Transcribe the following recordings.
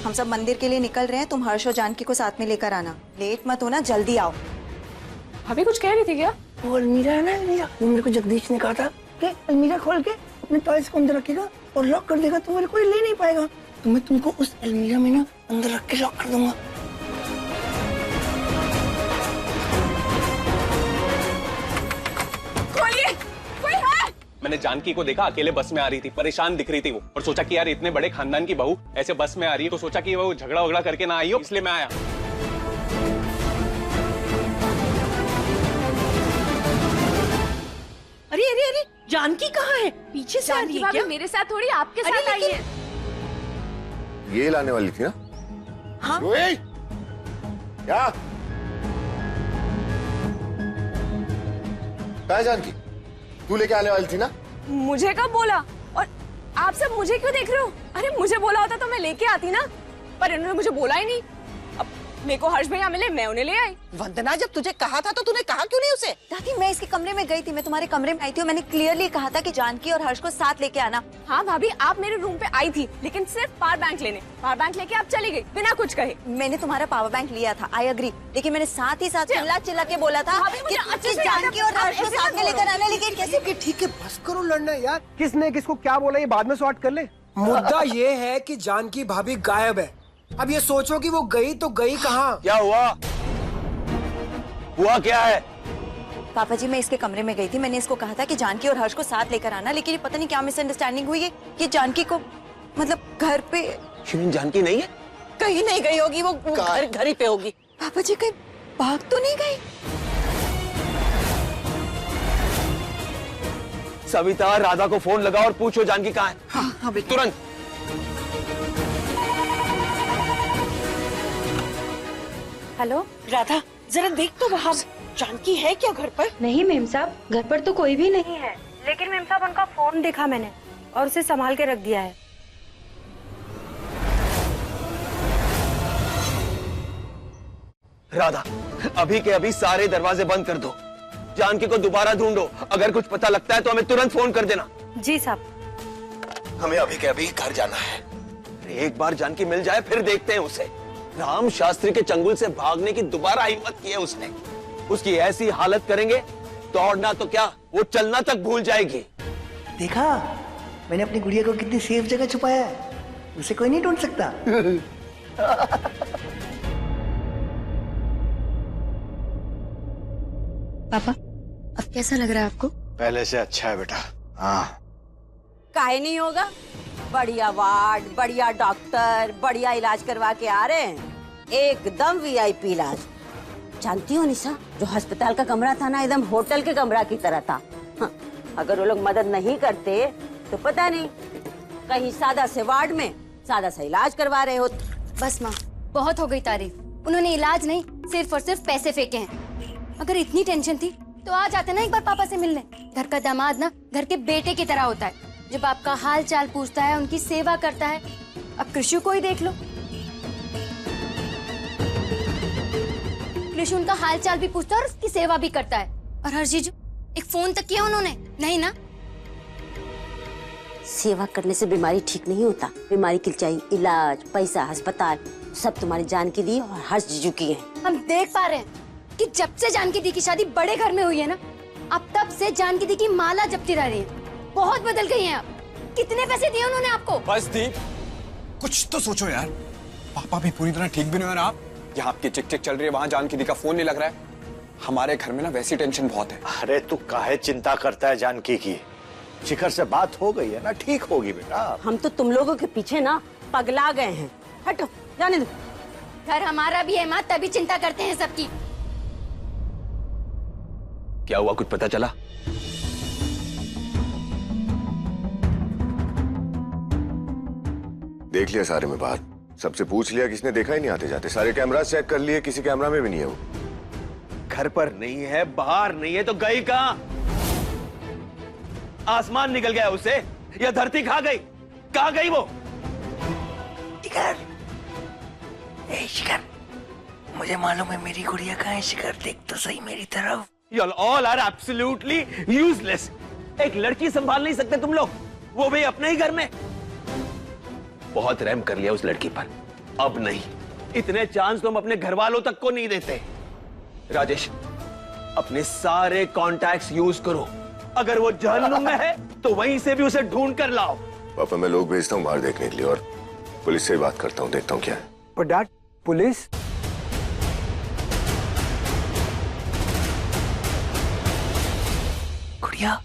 हम सब मंदिर के लिए निकल रहे हैं, तुम हर्ष और जानकी को साथ में लेकर आना। लेट मत होना, जल्दी आओ। भाभी कुछ कह रही थी क्या? वो अलमीरा है ना, अलमीरा, वो मेरे को जगदीश ने कहा था कि अलमीरा खोल के अपने टॉयज को अंदर रखेगा और लॉक कर देगा तो मेरे कोई ले नहीं पाएगा। तो मैं तुमको उस अलमीरा में ना अंदर रख के लॉक कर दूंगा। खोलिए, कोई है? मैंने जानकी को देखा, अकेले बस में आ रही थी, परेशान दिख रही थी वो, और सोचा कि यार इतने बड़े खानदान की बहू ऐसे बस में आ रही है, तो सोचा कि वो झगड़ा वगड़ा करके ना आई हो, इसलिए मैं आया। अरे अरे अरे, जानकी कहाँ है? पीछे से आ रही है क्या? मेरे साथ थोड़ी आपके साथ आई है। ये लाने वाली थी ना? हाँ? क्या? कहाँ है जानकी? तू लेके आने वाली थी ना? मुझे कब बोला? और आप सब मुझे क्यों देख रहे हो? अरे मुझे बोला होता तो मैं लेके आती ना, पर इन्होंने मुझे बोला ही नहीं। अब मेरे को हर्ष भैया मिले, मैं उन्हें ले आई। वंदना, जब तुझे कहा था तो तूने कहा क्यों नहीं उसे? दादी, मैं इसके कमरे में गई थी, मैं तुम्हारे कमरे में आई थी और मैंने क्लियरली कहा था कि जानकी और हर्ष को साथ लेके आना। हाँ भाभी, आप मेरे रूम पे आई थी, लेकिन सिर्फ पावर बैंक लेने। पावर बैंक लेके आप चली गई बिना कुछ कहे। मैंने तुम्हारा पावर बैंक लिया था, आई एग्री, लेकिन मैंने साथ ही साथ चिल्ला चिल्ला के बोला था कि जानकी और हर्ष को साथ में लेकर आना। लेकिन कैसे? ठीक है, बस करो लड़ना यार। किसने किसको क्या बोला ये बाद में सॉर्ट कर ले। मुद्दा ये है कि जानकी भाभी गायब है। अब ये सोचो कि वो गई तो गई कहाँ? क्या हुआ? हुआ क्या है? पापा जी, मैं इसके कमरे में गई थी, मैंने इसको कहा था कि जानकी और हर्ष को साथ लेकर आना, लेकिन ये पता नहीं क्या मिसअंडरस्टैंडिंग हुई है कि जानकी को मतलब घर पे। जानकी नहीं है? कहीं नहीं गई होगी, वो घर ही पे होगी। पापा जी कहीं भाग तो नहीं गई? सविता, राधा को फोन लगाओ और पूछो जानकी कहाँ है। हाँ बेटा, तुरंत। हेलो राधा, जरा देख तो वहाँ जानकी है क्या घर पर? नहीं मेम साहब, घर पर तो कोई भी नहीं है, लेकिन मेम साहब उनका फोन देखा मैंने और उसे संभाल के रख दिया है। राधा, अभी के अभी सारे दरवाजे बंद कर दो, जानकी को दोबारा ढूंढो, अगर कुछ पता लगता है तो हमें तुरंत फोन कर देना। जी साहब। हमें अभी के अभी घर जाना है। एक बार जानकी मिल जाए फिर देखते हैं उसे। राम शास्त्री के चंगुल से भागने की दोबारा हिम्मत की है उसने। उसकी ऐसी हालत करेंगे, दौड़ना तो क्या, वो चलना तक भूल जाएगी। देखा, मैंने अपनी गुड़िया को कितनी सेफ जगह छुपाया है, उसे कोई नहीं ढूंढ सकता। पापा, अब कैसा लग रहा है आपको? पहले से अच्छा है बेटा। हाँ, काहे नहीं होगा? बढ़िया वार्ड, बढ़िया डॉक्टर, बढ़िया इलाज करवा के आ रहे हैं, एकदम वीआईपी इलाज। जानती हो निशा, जो अस्पताल का कमरा था ना, एकदम होटल के कमरा की तरह था। हाँ, अगर वो लोग मदद नहीं करते तो पता नहीं, कहीं सादा से वार्ड में सादा सा इलाज करवा रहे हो। बस माँ, बहुत हो गई तारीफ। उन्होंने इलाज नहीं, सिर्फ और सिर्फ पैसे फेंके हैं। अगर इतनी टेंशन थी तो आ जाते ना एक बार पापा से मिलने। घर का दामाद ना घर के बेटे की तरह होता है, जब आपका हाल चाल पूछता है, उनकी सेवा करता है। अब कृषु को ही देख लो, कृषु उनका हाल चाल भी पूछता है और उसकी सेवा भी करता है। और हर जीजू, एक फोन तक किया उन्होंने नहीं ना? सेवा करने से बीमारी ठीक नहीं होता, बीमारी के चाहिए इलाज, पैसा, अस्पताल, सब तुम्हारी जानकी दी और हर्ष जीजू की है। हम देख पा रहे हैं कि जब से जानकी दी की शादी बड़े घर में हुई है ना, अब तब से जानकी दी की माला जपती रह रही है। बहुत बदल गई हैं आप। कितने पैसे दिए उन्होंने आपको? बस दीप, कुछ तो सोचो यार। पापा भी पूरी तरह ठीक भी नहीं हो ना। आप यहाँ आपकी चिक चिक चल रही है, वहाँ जानकी दी का फोन नहीं लग रहा है। हमारे घर में ना वैसी टेंशन बहुत है। अरे तू काहे चिंता करता है जानकी की? शिखर से बात हो गई है ना, ठीक होगी बेटा। हम तो तुम लोगों के पीछे ना पगला गए हैं। हटो, जाने दो। घर हमारा भी है माँ, तभी चिंता करते हैं सबकी। क्या हुआ, कुछ पता चला? देख लिया सारे में बात, सबसे पूछ लिया, किसने देखा ही नहीं आते जाते। सारे कैमरा चेक कर लिए, किसी कैमरा में भी नहीं है वो। घर पर नहीं है, बाहर नहीं है, तो गई कहाँ? आसमान निकल गया उसे या धरती खा गई? कहाँ गई वो? शिखर, ए शिखर, मुझे मालूम है मेरी गुड़िया कहाँ है। शिखर, देख तो सही मेरी तरफ। You all are absolutely useless. एक लड़की संभाल नहीं सकते तुम लोग, वो भी अपने ही घर में। बहुत रहम कर लिया उस लड़की पर। अब नहीं, इतने चांस तुम अपने घर वालों तक को नहीं देते। राजेश, अपने सारे कॉन्टैक्ट्स यूज करो। अगर वो जहन्नुम में है तो वहीं से भी उसे ढूंढ कर लाओ। पापा मैं लोग भेजता हूँ बाहर देखने के लिए और पुलिस से बात करता हूँ, देखता हूँ क्या है। पर डैड, पुलिस? गुड़िया,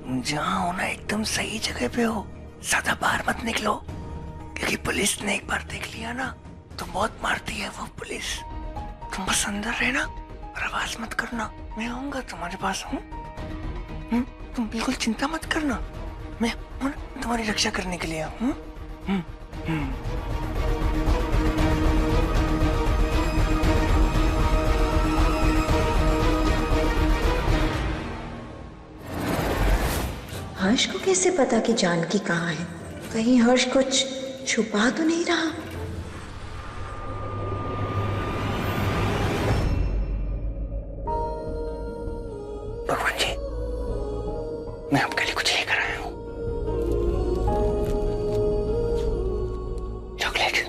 जहाँ होना एकदम सही जगह पे हो, ज्यादा बाहर मत निकलो, क्योंकि पुलिस ने एक बार देख लिया ना तो बहुत मारती है वो पुलिस। तुम बस अंदर रहना और आवाज मत करना, मैं आऊंगा तुम्हारे पास हूँ। तुम बिल्कुल चिंता मत करना, मैं हूँ ना तुम्हारी रक्षा करने के लिए हूँ। हर्ष को कैसे पता कि जानकी कहाँ है? कहीं हर्ष कुछ छुपा तो नहीं रहा? भगवान जी, मैं आपके लिए कुछ लेकर आया हूँ। चॉकलेट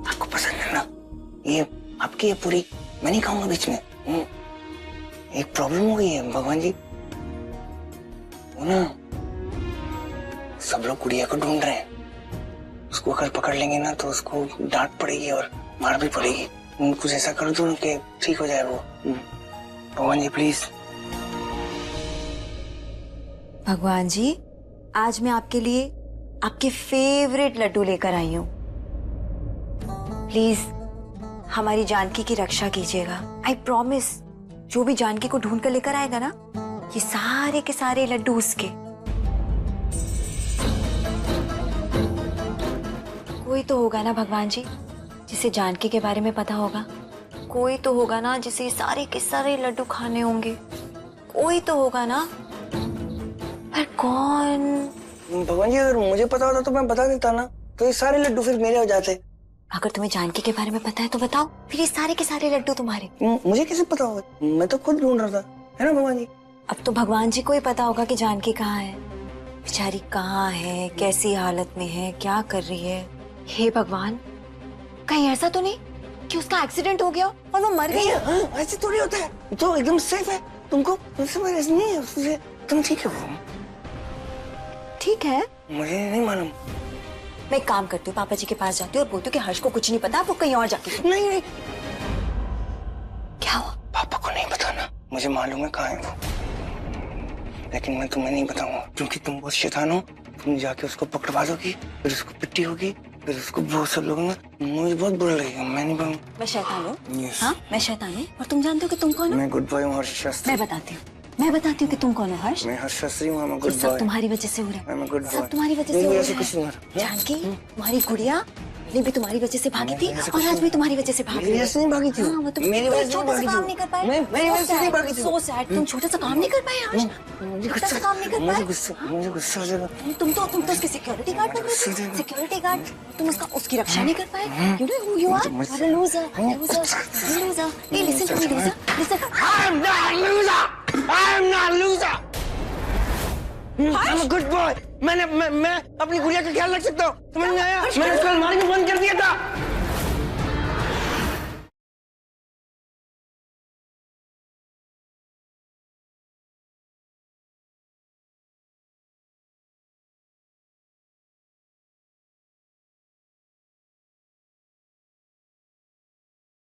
आपको पसंद है ना? ये आपकी है पूरी, मैं नहीं खाऊंगा बीच में। एक प्रॉब्लम हो गई है भगवान जी, वो ना सब लोग गुड़िया को ढूंढ रहे हैं। उसको अगर पकड़ लेंगे ना तो उसको डांट पड़ेगी और मार भी पड़ेगी। कुछ ऐसा कर दो ना कि ठीक हो जाए वो। भगवान जी प्लीज। भगवान जी, आज मैं आपके लिए आपके फेवरेट लड्डू लेकर आई हूँ। प्लीज हमारी जानकी की रक्षा कीजिएगा। आई प्रॉमिस, जो भी जानकी को ढूंढ कर लेकर आएगा ना, ये सारे के सारे लड्डू उसके। कोई तो होगा ना भगवान जी जिसे जानकी के बारे में पता होगा। कोई तो होगा ना जिसे सारे के सारे लड्डू खाने होंगे। कोई तो होगा ना, पर कौन? भगवान जी, अगर मुझे पता होता तो मैं बता देता ना, तो ये सारे लड्डू फिर मेरे हो जाते। अगर तुम्हें जानकी के बारे में पता है तो बताओ, फिर ये सारे के सारे लड्डू तुम्हारे। मुझे कैसे पता होगा? मैं तो खुद ढूंढ रहा था, है ना भगवान जी? अब तो भगवान जी को ही पता होगा कि जानकी कहाँ है, बेचारी कहाँ है, कैसी हालत में है, क्या कर रही है। हे भगवान, कहीं ऐसा तो नहीं कि उसका एक्सीडेंट हो गया और वो मर गई? ऐसे थोड़ी होता है, तो एकदम सेफ है। तुमको नहीं है उससे, तुम ठीक है वो? ठीक है, मुझे नहीं मालूम। मैं एक काम करती हूँ, पापा जी के पास जाती हूँ और बोलती हूँ कि हर्ष को कुछ नहीं पता, वो कहीं और जाके। नहीं नहीं, क्या हुआ? पापा को नहीं बताना, मुझे मालूम है कहाँ है वो, लेकिन मैं तुम्हें नहीं बताऊंगा क्योंकि तुम बहुत शैतान हो। तुम जाके उसको पकड़वा दोगी, फिर उसको पिट्टी होगी, फिर उसको बहुत सब लोग ना, मुझे बहुत बुरा लगेगा। मैं नहीं बनूंगा। मैं शैतान हूँ? Yes. हाँ, मैं शैतान हूँ। और तुम जानते हो कि तुम कौन हो? मैं गुड बॉय हूँ, हर्ष शास्त्री। मैं बताती हूँ कि तुम कौन हो हर्ष। मैं हर्ष शास्त्री हूँ, मैं गुड सब बॉय। तुम्हारी वजह से हो रहा है। मैं गुड बॉय। सब तुम्हारी वजह से हो ऐसे रहा कुछ नहीं है। हो रहा। जानकी, तुम्हारी गुड़िया ये भी तुम्हारी वजह से भागी थी और आज भी तुम्हारी वजह से भाग रही है। मेरी वजह से नहीं भागी थी। हाँ, वो तुम मेरी वजह से छोटा सा भागी थी। काम नहीं कर पाए। मेरी वजह से नहीं भागी थी। सो सैड, तुम छोटा सा काम नहीं कर पाए हर्ष। छोटा सा काम नहीं कर पाए। मुझे गुस्सा आ जाएगा। तुम तो उसकी सिक्योरिटी गार्ड बन रहे थे। सिक्योरिटी गार्ड, तुम उसकी रक्षा नहीं कर पाए। You know who you are? You're a loser. Loser. Hey, listen to me, loser. Listen. I'm not loser. I'm not loser. I'm a good boy. मैं अपनी गुड़िया का ख्याल रख सकता हूँ। समझ में आया? मैंने उसको अलमारी में बंद कर दिया था।